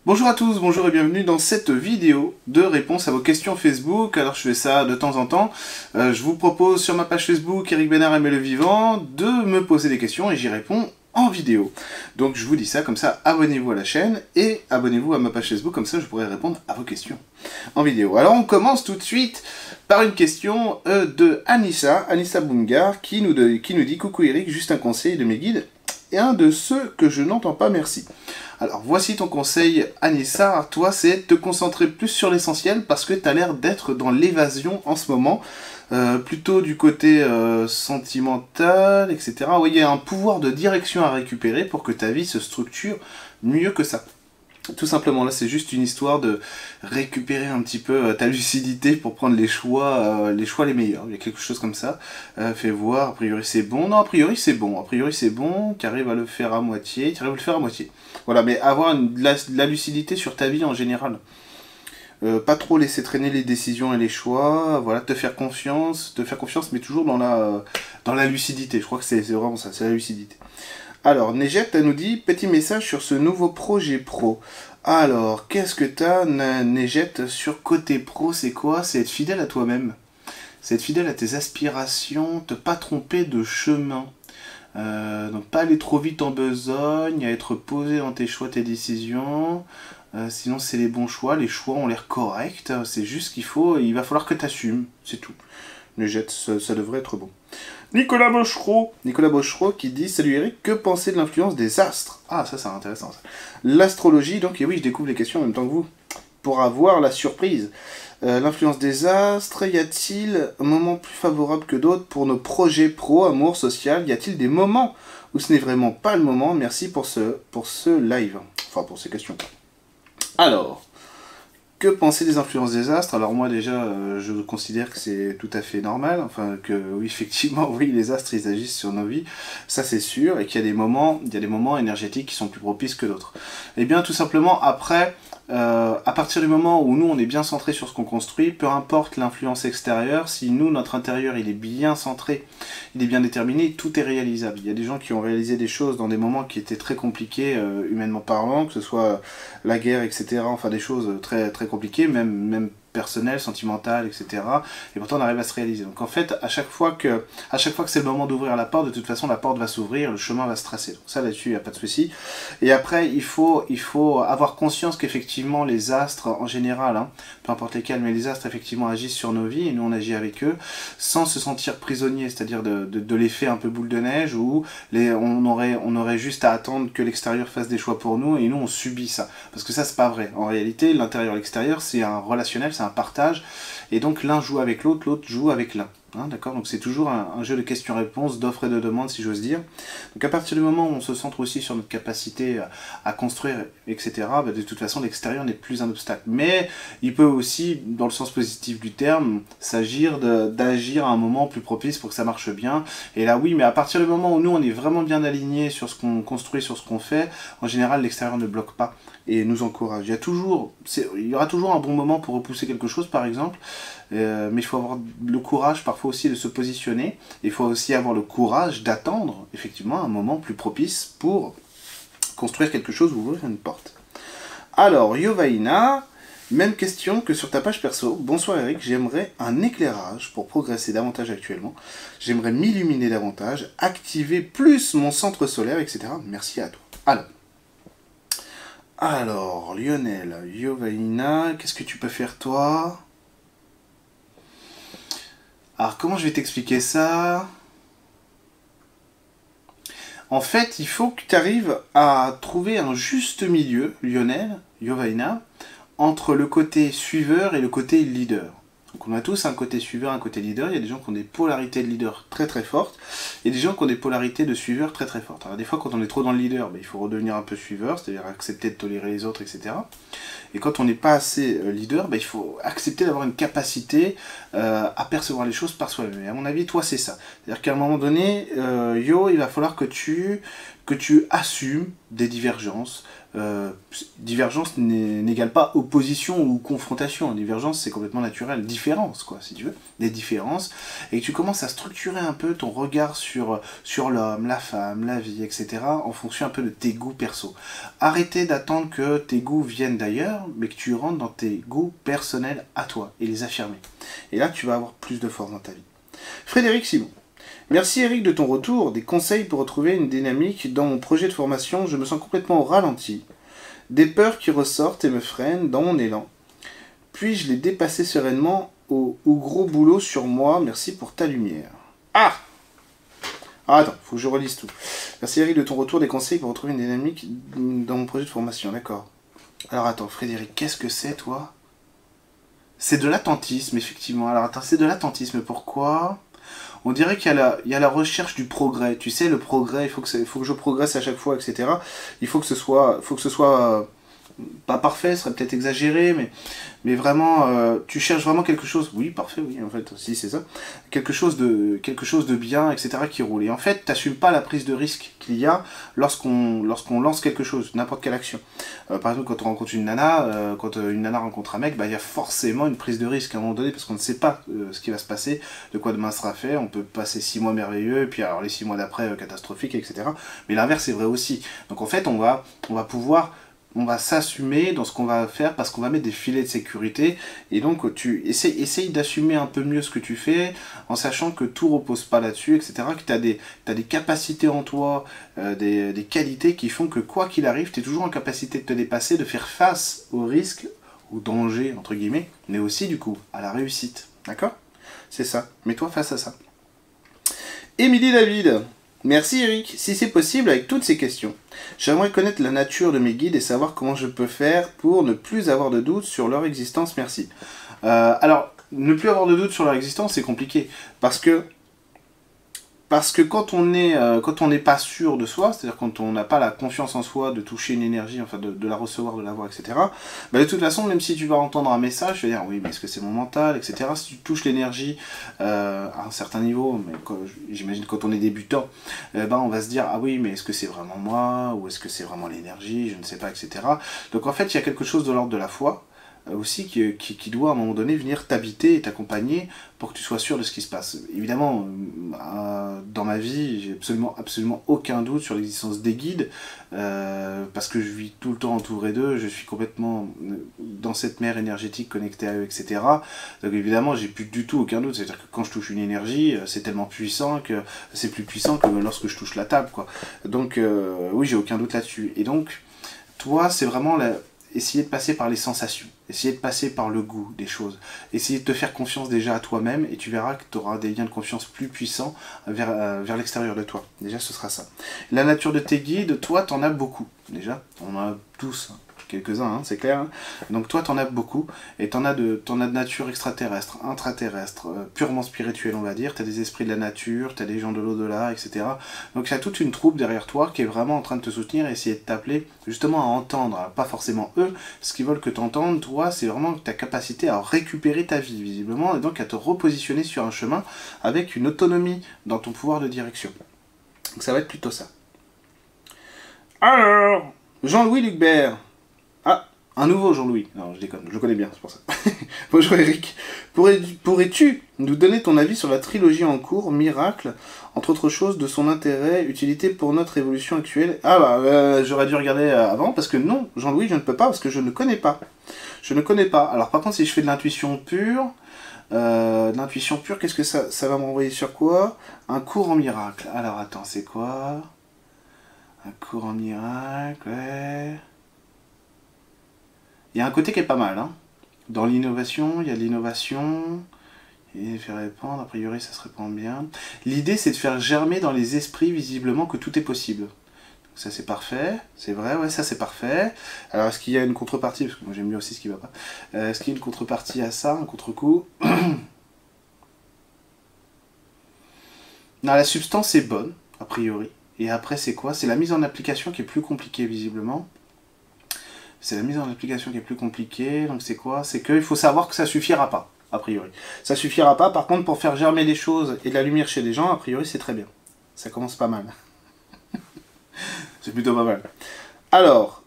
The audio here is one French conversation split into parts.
Bonjour à tous, bonjour et bienvenue dans cette vidéo de réponse à vos questions Facebook. Alors je fais ça de temps en temps. Je vous propose sur ma page Facebook Eric Bénard Aimé le Vivant de me poser des questions et j'y réponds en vidéo. Donc je vous dis ça, comme ça abonnez-vous à la chaîne et abonnez-vous à ma page Facebook, comme ça je pourrai répondre à vos questions en vidéo. Alors on commence tout de suite par une question de Anissa Boumgar qui nous dit: coucou Eric, juste un conseil de mes guides et un de ceux que je n'entends pas, merci. Alors voici ton conseil Anissa, toi c'est te concentrer plus sur l'essentiel parce que tu as l'air d'être dans l'évasion en ce moment, plutôt du côté sentimental, etc. Oui, il y a un pouvoir de direction à récupérer pour que ta vie se structure mieux que ça. Tout simplement, là c'est juste une histoire de récupérer un petit peu ta lucidité pour prendre les choix les meilleurs. Il y a quelque chose comme ça. Fais voir, a priori c'est bon. Non, a priori c'est bon. A priori c'est bon, tu arrives à le faire à moitié. Tu arrives à le faire à moitié. Voilà, mais avoir de la lucidité sur ta vie en général. Pas trop laisser traîner les décisions et les choix. Voilà, te faire confiance, mais toujours dans la lucidité. Je crois que c'est vraiment ça, c'est la lucidité. Alors, Negette, elle nous dit: petit message sur ce nouveau projet pro. Alors, qu'est-ce que t'as, Negette, sur côté pro? C'est quoi? C'est être fidèle à toi-même. C'est être fidèle à tes aspirations, te pas tromper de chemin. Donc pas aller trop vite en besogne, à être posé dans tes choix, tes décisions. Sinon c'est les bons choix, les choix ont l'air corrects. C'est juste il va falloir que tu assumes, c'est tout. Negette, ça devrait être bon. Nicolas Bochereau qui dit: salut Eric, que penser de l'influence des astres? Ah, ça c'est intéressant ça. L'astrologie, donc, et oui, je découvre les questions en même temps que vous, pour avoir la surprise. L'influence des astres, y a-t-il un moment plus favorable que d'autres pour nos projets pro, amour, social? Y a-t-il des moments où ce n'est vraiment pas le moment? Merci pour ce live, enfin pour ces questions. Alors, que penser des influences des astres? Alors moi déjà, je considère que c'est tout à fait normal, enfin que oui, effectivement, oui, les astres ils agissent sur nos vies, ça c'est sûr, et qu'il y a des moments énergétiques qui sont plus propices que d'autres. Et bien tout simplement après, à partir du moment où nous on est bien centré sur ce qu'on construit, peu importe l'influence extérieure, si nous notre intérieur il est bien centré, il est bien déterminé, tout est réalisable. Il y a des gens qui ont réalisé des choses dans des moments qui étaient très compliqués, humainement parlant, que ce soit la guerre, etc. Enfin des choses très très compliquées, même personnelles, sentimentales, etc. Et pourtant on arrive à se réaliser. Donc en fait, à chaque fois que c'est le moment d'ouvrir la porte, de toute façon la porte va s'ouvrir, le chemin va se tracer. Donc ça là-dessus, il n'y a pas de souci. Et après, il faut avoir conscience qu'effectivement les astres en général, hein, peu importe lesquels, mais les astres effectivement agissent sur nos vies et nous on agit avec eux sans se sentir prisonnier, c'est-à-dire de l'effet un peu boule de neige où on aurait juste à attendre que l'extérieur fasse des choix pour nous et nous on subit ça. Parce que ça c'est pas vrai. En réalité, l'intérieur et l'extérieur c'est un relationnel, c'est un partage, et donc l'un joue avec l'autre, l'autre joue avec l'un. Hein, d'accord, donc c'est toujours un jeu de questions-réponses, d'offres et de demandes, si j'ose dire. Donc à partir du moment où on se centre aussi sur notre capacité à construire, etc., bah, de toute façon l'extérieur n'est plus un obstacle. Mais il peut aussi, dans le sens positif du terme, s'agir d'agir à un moment plus propice pour que ça marche bien. Et là oui, mais à partir du moment où nous on est vraiment bien alignés sur ce qu'on construit, sur ce qu'on fait, en général l'extérieur ne bloque pas et nous encourage. Il y aura toujours un bon moment pour repousser quelque chose par exemple, mais il faut avoir le courage parfois aussi de se positionner. Il faut aussi avoir le courage d'attendre effectivement un moment plus propice pour construire quelque chose ou ouvrir une porte. Alors Yovaina, même question que sur ta page perso. Bonsoir Eric, j'aimerais un éclairage pour progresser davantage actuellement. J'aimerais m'illuminer davantage, activer plus mon centre solaire, etc. Merci à toi. Alors, Lionel, Yovaina, qu'est-ce que tu peux faire toi? Alors, comment je vais t'expliquer ça? En fait, il faut que tu arrives à trouver un juste milieu, Lionel, Yovaina, entre le côté suiveur et le côté leader. Donc on a tous un côté suiveur, un côté leader. Il y a des gens qui ont des polarités de leader très très fortes, et des gens qui ont des polarités de suiveur très très fortes. Alors des fois, quand on est trop dans le leader, il faut redevenir un peu suiveur, c'est-à-dire accepter de tolérer les autres, etc. Et quand on n'est pas assez leader, il faut accepter d'avoir une capacité à percevoir les choses par soi-même. Et à mon avis, toi, c'est ça. C'est-à-dire qu'à un moment donné, il va falloir que tu que tu assumes des divergences. Divergence n'égale pas opposition ou confrontation. Divergence, c'est complètement naturel. Différence, quoi, si tu veux. Des différences. Et que tu commences à structurer un peu ton regard sur l'homme, la femme, la vie, etc. en fonction un peu de tes goûts perso. Arrêtez d'attendre que tes goûts viennent d'ailleurs, mais que tu rentres dans tes goûts personnels à toi et les affirmer. Et là, tu vas avoir plus de force dans ta vie. Frédéric Simon. Merci Eric de ton retour, des conseils pour retrouver une dynamique dans mon projet de formation, je me sens complètement au ralenti. Des peurs qui ressortent et me freinent dans mon élan. Puis-je les dépasser sereinement au gros boulot sur moi, merci pour ta lumière. Ah, attends, faut que je relise tout. Merci Eric de ton retour, des conseils pour retrouver une dynamique dans mon projet de formation, d'accord. Alors attends, Frédéric, qu'est-ce que c'est toi? C'est de l'attentisme, effectivement. Alors attends, c'est de l'attentisme, pourquoi? On dirait qu'il y a la recherche du progrès. Tu sais, le progrès, il faut que je progresse à chaque fois, etc. Il faut que ce soit pas parfait, ce serait peut-être exagéré, mais vraiment, tu cherches vraiment quelque chose. Oui, parfait, oui, en fait, si c'est ça. Quelque chose de bien, etc. qui roule. Et en fait, tu n'assumes pas la prise de risque qu'il y a lorsqu'on lance quelque chose, n'importe quelle action. Par exemple, quand on rencontre une nana, quand une nana rencontre un mec, bah, il y a forcément une prise de risque à un moment donné, parce qu'on ne sait pas ce qui va se passer, de quoi demain sera fait. On peut passer 6 mois merveilleux, et puis alors les 6 mois d'après, catastrophiques, etc. Mais l'inverse est vrai aussi. Donc en fait, on va s'assumer dans ce qu'on va faire parce qu'on va mettre des filets de sécurité et donc tu essayes d'assumer un peu mieux ce que tu fais en sachant que tout repose pas là-dessus, etc. Que tu as des capacités en toi, des qualités qui font que quoi qu'il arrive, tu es toujours en capacité de te dépasser, de faire face aux risques, aux dangers, entre guillemets, mais aussi du coup à la réussite. D'accord? C'est ça. Mets-toi face à ça. Émilie David. Merci Eric. Si c'est possible, avec toutes ces questions, j'aimerais connaître la nature de mes guides et savoir comment je peux faire pour ne plus avoir de doute sur leur existence. Merci. Alors, ne plus avoir de doute sur leur existence, c'est compliqué. Parce que quand on n'est pas sûr de soi, c'est-à-dire quand on n'a pas la confiance en soi de toucher une énergie, enfin de la recevoir, de la voir, etc., bah de toute façon, même si tu vas entendre un message, tu vas dire oui, mais est-ce que c'est mon mental, etc. Si tu touches l'énergie à un certain niveau, mais j'imagine quand on est débutant, on va se dire ah oui, mais est-ce que c'est vraiment moi, ou est-ce que c'est vraiment l'énergie, je ne sais pas, etc. Donc en fait, il y a quelque chose de l'ordre de la foi, aussi qui doit à un moment donné venir t'habiter et t'accompagner pour que tu sois sûr de ce qui se passe. Évidemment, dans ma vie, j'ai absolument aucun doute sur l'existence des guides, parce que je vis tout le temps entouré d'eux, je suis complètement dans cette mer énergétique connectée à eux, etc. Donc évidemment, j'ai plus du tout aucun doute, c'est-à-dire que quand je touche une énergie, c'est tellement puissant que c'est plus puissant que lorsque je touche la table, quoi. Donc oui, j'ai aucun doute là-dessus. Et donc, toi, c'est vraiment essayer de passer par les sensations, essayer de passer par le goût des choses, essayer de te faire confiance déjà à toi-même et tu verras que tu auras des liens de confiance plus puissants vers l'extérieur de toi. Déjà, ce sera ça. La nature de tes guides, toi, t'en as beaucoup. Déjà, on en a tous, hein. Quelques-uns, hein, c'est clair. Hein. Donc toi, t'en as beaucoup, et t'en as de nature extraterrestre, intraterrestre, purement spirituelle, on va dire. T'as des esprits de la nature, t'as des gens de l'au-delà, etc. Donc il y a toute une troupe derrière toi qui est vraiment en train de te soutenir et essayer de t'appeler justement à entendre. Alors, pas forcément eux, ce qu'ils veulent que t'entendes, toi, c'est vraiment ta capacité à récupérer ta vie, visiblement, et donc à te repositionner sur un chemin avec une autonomie dans ton pouvoir de direction. Donc ça va être plutôt ça. Alors, Jean-Louis Lucbert. Ah, un nouveau Jean-Louis. Non, je déconne, je le connais bien, c'est pour ça. Bonjour Eric. Pourrais-tu nous donner ton avis sur la trilogie en cours, Miracle, entre autres choses, de son intérêt, utilité pour notre évolution actuelle? Ah bah, j'aurais dû regarder avant, parce que non, Jean-Louis, je ne peux pas, parce que je ne connais pas. Je ne connais pas. Alors par contre, si je fais de l'intuition pure, qu'est-ce que ça va m'envoyer sur quoi? Un cours en miracle. Alors attends, c'est quoi? Un cours en miracle, ouais... Il y a un côté qui est pas mal, hein. Dans l'innovation, il y a de l'innovation, et faire répandre, a priori ça se répand bien. L'idée c'est de faire germer dans les esprits visiblement que tout est possible. Donc ça c'est parfait, c'est vrai, ouais ça c'est parfait. Alors est-ce qu'il y a une contrepartie, parce que moi j'aime bien aussi ce qui va pas. Est-ce qu'il y a une contrepartie à ça, un contre-coup? Non, la substance est bonne, a priori. Et après c'est quoi? C'est la mise en application qui est plus compliquée visiblement. C'est la mise en application qui est plus compliquée, donc c'est quoi? C'est qu'il faut savoir que ça suffira pas, a priori. Ça suffira pas, par contre, pour faire germer des choses et de la lumière chez les gens, a priori, c'est très bien. Ça commence pas mal. C'est plutôt pas mal. Alors,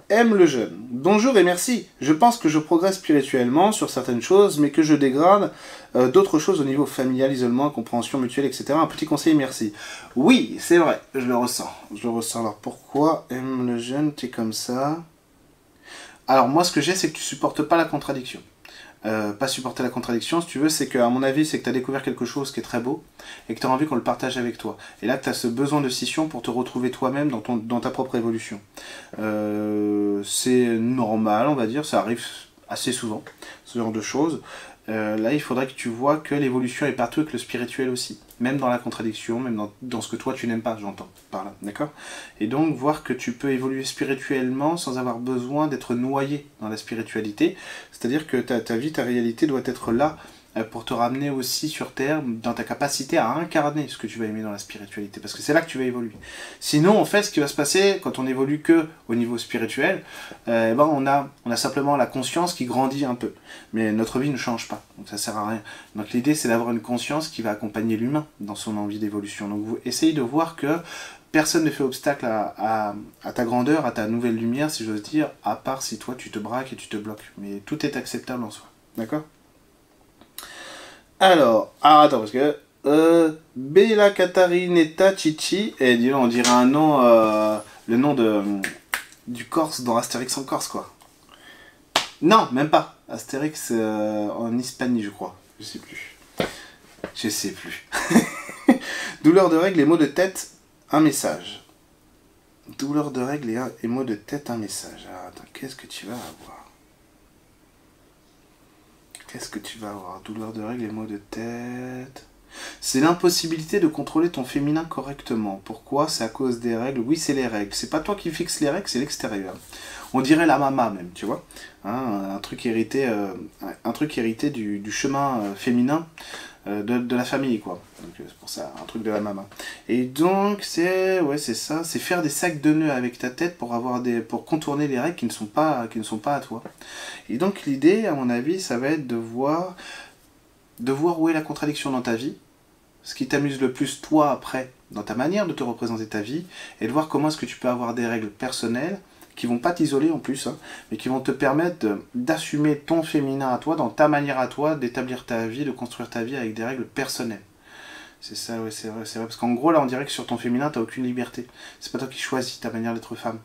aime le jeune. Bonjour et merci. Je pense que je progresse spirituellement sur certaines choses, mais que je dégrade d'autres choses au niveau familial, isolement, compréhension mutuelle, etc. Un petit conseil, merci. Oui, c'est vrai, je le ressens. Je le ressens. Alors pourquoi aime le jeune, t'es comme ça? Alors moi, ce que j'ai, c'est que tu supportes pas la contradiction. Pas supporter la contradiction, si tu veux, c'est que, à mon avis, c'est que tu as découvert quelque chose qui est très beau et que tu as envie qu'on le partage avec toi. Et là, que tu as ce besoin de scission pour te retrouver toi-même dans ta propre évolution. C'est normal, on va dire, ça arrive assez souvent, ce genre de choses. Là, il faudrait que tu vois que l'évolution est partout et que le spirituel aussi. Même dans la contradiction, même dans ce que toi tu n'aimes pas, j'entends par là, d'accord? Et donc, voir que tu peux évoluer spirituellement sans avoir besoin d'être noyé dans la spiritualité. C'est-à-dire que ta vie, ta réalité doit être là pour te ramener aussi sur Terre dans ta capacité à incarner ce que tu vas aimer dans la spiritualité. Parce que c'est là que tu vas évoluer. Sinon, en fait, ce qui va se passer quand on évolue que au niveau spirituel, on a simplement la conscience qui grandit un peu. Mais notre vie ne change pas. Donc ça sert à rien. Donc l'idée, c'est d'avoir une conscience qui va accompagner l'humain dans son envie d'évolution. Donc vous essayez de voir que personne ne fait obstacle à ta grandeur, à ta nouvelle lumière, si j'ose dire, à part si toi tu te braques et tu te bloques. Mais tout est acceptable en soi. D'accord? Alors, attends, parce que... Bella Catarinetta Chichi, et dis on dirait un nom, le nom du Corse dans Astérix en Corse, quoi. Non, même pas. Astérix en Hispanie, je crois. Je sais plus. Je sais plus. Douleur de règle et maux de tête, un message. Douleur de règle et maux de tête, un message. Alors, attends, qu'est-ce que tu vas avoir? Qu'est-ce que tu vas avoir? Douleur de règle et maux de tête. C'est l'impossibilité de contrôler ton féminin correctement. Pourquoi? C'est à cause des règles. Oui, c'est les règles. C'est pas toi qui fixes les règles, c'est l'extérieur. On dirait la mama même, tu vois. Hein, un truc hérité du chemin féminin de la famille, quoi. Donc c'est pour ça, un truc de la mama. Et donc c'est ça, c'est faire des sacs de nœuds avec ta tête pour contourner les règles qui ne sont pas à toi. Et donc l'idée, à mon avis, ça va être de voir où est la contradiction dans ta vie, ce qui t'amuse le plus toi après, dans ta manière de te représenter ta vie, et de voir comment est-ce que tu peux avoir des règles personnelles, qui vont pas t'isoler en plus, hein, mais qui vont te permettre d'assumer ton féminin à toi, dans ta manière à toi, d'établir ta vie, de construire ta vie avec des règles personnelles. C'est ça, ouais, c'est vrai, parce qu'en gros, là, on dirait que sur ton féminin, t'as aucune liberté. C'est pas toi qui choisis ta manière d'être femme.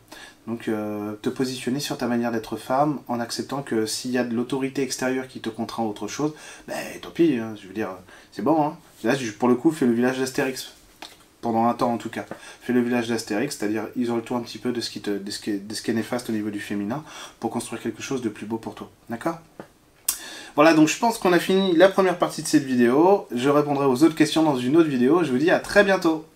Donc, te positionner sur ta manière d'être femme, en acceptant que s'il y a de l'autorité extérieure qui te contraint à autre chose, ben, tant pis, hein, je veux dire, c'est bon, hein. Là, pour le coup, fais le village d'Astérix. Pendant un temps, en tout cas. Fais le village d'Astérix, c'est-à-dire isole-toi un petit peu de ce qui est néfaste au niveau du féminin, pour construire quelque chose de plus beau pour toi. D'accord ? Voilà, donc je pense qu'on a fini la première partie de cette vidéo. Je répondrai aux autres questions dans une autre vidéo. Je vous dis à très bientôt.